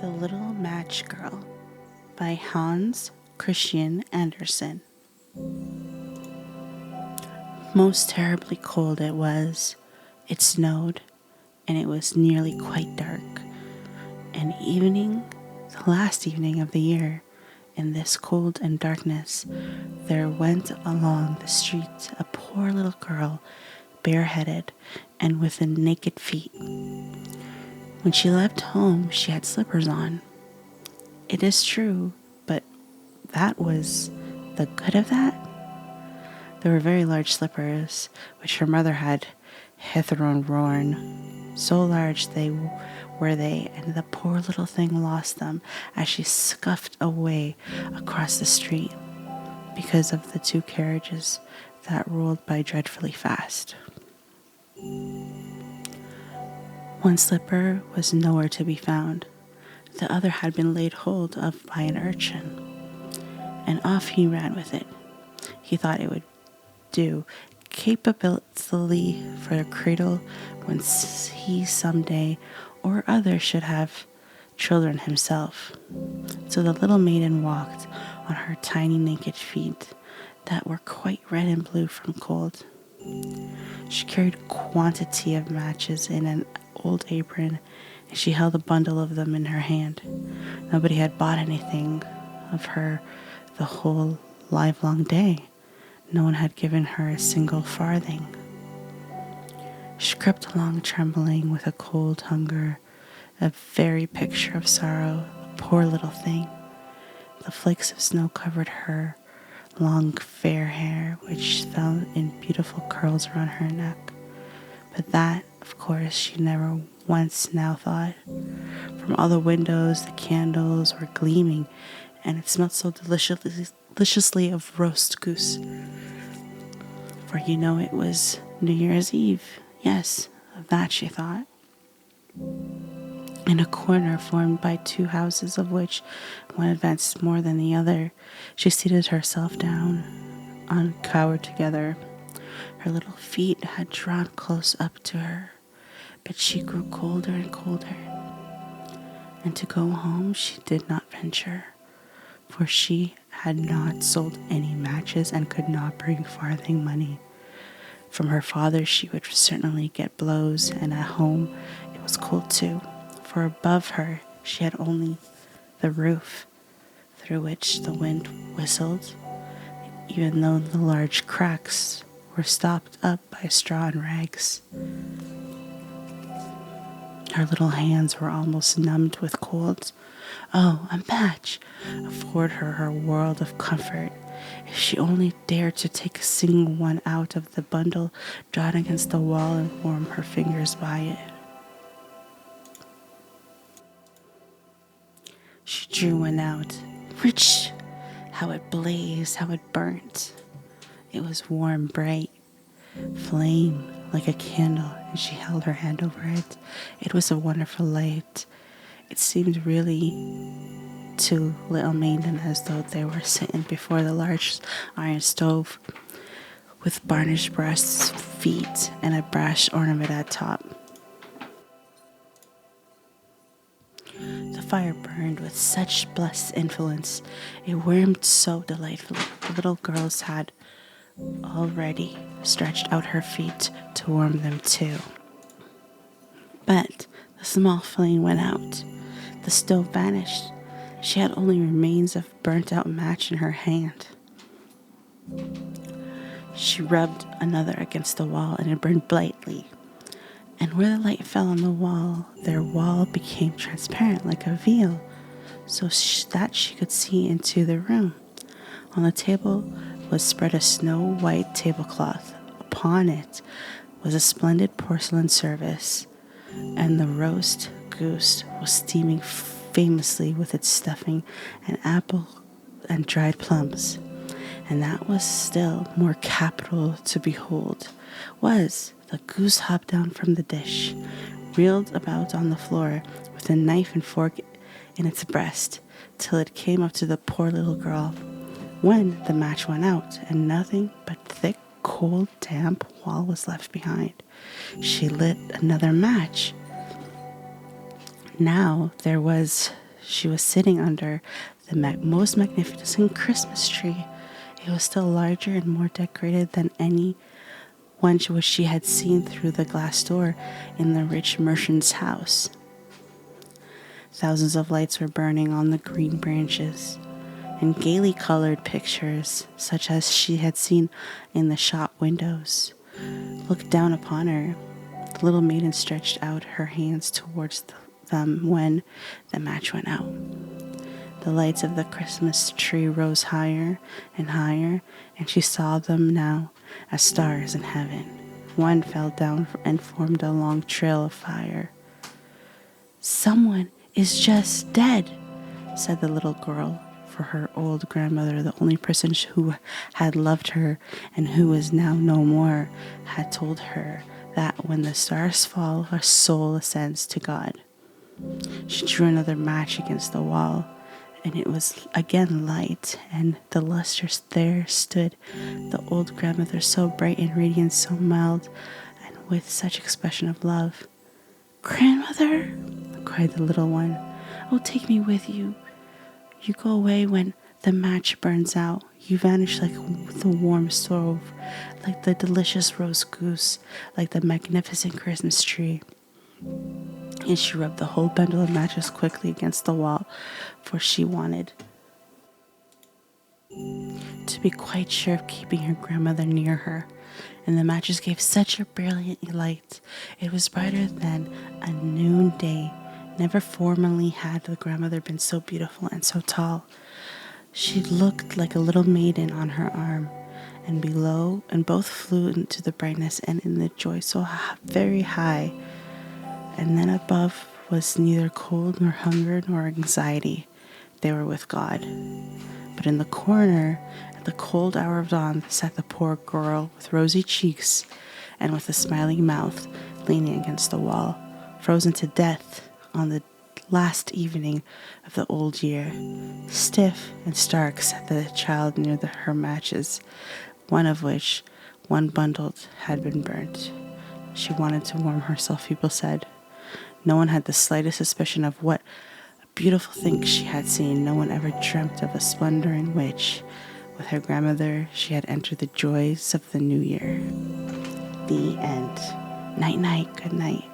The Little Match Girl by Hans Christian Andersen. Most terribly cold it was. It snowed, and it was nearly quite dark. An evening, the last evening of the year, in this cold and darkness, there went along the street a poor little girl, bareheaded and with naked feet. When she left home, she had slippers on. It is true, but that was the good of that? They were very large slippers, which her mother had hitherto worn. So large were they, and the poor little thing lost them as she scuffed away across the street because of the two carriages that rolled by dreadfully fast. One slipper was nowhere to be found. The other had been laid hold of by an urchin, and off he ran with it. He thought it would do capably for a cradle when he some day or other should have children himself. So the little maiden walked on her tiny naked feet that were quite red and blue from cold. She carried a quantity of matches in an old apron, and she held a bundle of them in her hand. Nobody had bought anything of her the whole livelong day. No one had given her a single farthing. She crept along trembling with a cold hunger, a very picture of sorrow, a poor little thing. The flakes of snow covered her long fair hair, which fell in beautiful curls around her neck. But that, of course, she never once now thought. From all the windows, the candles were gleaming, and it smelled so deliciously of roast goose. For you know it was New Year's Eve. Yes, of that she thought. In a corner formed by two houses, of which one advanced more than the other, she seated herself down, cowered together. Her little feet had drawn close up to her, but she grew colder and colder. And to go home she did not venture, for she had not sold any matches and could not bring farthing money. From her father she would certainly get blows, and at home it was cold too, for above her she had only the roof, through which the wind whistled, even though the large cracks were stopped up by straw and rags. Her little hands were almost numbed with cold. Oh, a match afforded her a world of comfort. If she only dared to take a single one out of the bundle drawn against the wall and warm her fingers by it. She drew one out. Rich! How it blazed, how it burnt. It was warm, bright, flame like a candle, and she held her hand over it. It was a wonderful light. It seemed really to little maiden as though they were sitting before the large iron stove with burnished brass feet and a brass ornament at top. The fire burned with such blessed influence. It warmed so delightfully. The little girls had already stretched out her feet to warm them too. But the small flame went out. The stove vanished. She had only remains of burnt-out match in her hand. She rubbed another against the wall, and it burned brightly. And where the light fell on the wall, their wall became transparent like a veil, so that she could see into the room. On the table was spread a snow-white tablecloth. Upon it was a splendid porcelain service, and the roast goose was steaming famously with its stuffing and apple and dried plums. And that was still more capital to behold, was the goose hopped down from the dish, reeled about on the floor with a knife and fork in its breast, till it came up to the poor little girl, when the match went out, and nothing but thick, cold, damp wall was left behind. She lit another match. Now there was she was sitting under the most magnificent Christmas tree. It was still larger and more decorated than any one which she had seen through the glass door in the rich merchant's house. Thousands of lights were burning on the green branches, and gaily colored pictures, such as she had seen in the shop windows, looked down upon her. The little maiden stretched out her hands towards them when the match went out. The lights of the Christmas tree rose higher and higher, and she saw them now as stars in heaven. One fell down and formed a long trail of fire. "Someone is just dead," said the little girl, for her old grandmother, the only person who had loved her and who was now no more, had told her that when the stars fall, a soul ascends to God. She drew another match against the wall, and it was again light, and the luster there stood the old grandmother, so bright and radiant, so mild, and with such expression of love. "Grandmother," cried the little one, "oh, take me with you. You go away when the match burns out. You vanish like the warm stove, like the delicious roast goose, like the magnificent Christmas tree." And she rubbed the whole bundle of matches quickly against the wall, for she wanted to be quite sure of keeping her grandmother near her. And the matches gave such a brilliant light. It was brighter than a noonday. Never formerly had the grandmother been so beautiful and so tall. She looked like a little maiden on her arm, and below, and both flew into the brightness and in the joy so very high. And then above was neither cold nor hunger nor anxiety. They were with God. But in the corner, at the cold hour of dawn, sat the poor girl with rosy cheeks and with a smiling mouth, leaning against the wall, frozen to death on the last evening of the old year. Stiff and stark sat the child near her matches, one of which, one bundled, had been burnt. She wanted to warm herself, people said. No one had the slightest suspicion of what a beautiful thing she had seen. No one ever dreamt of a splendor in which, with her grandmother, she had entered the joys of the new year. The end. Night, night, good night.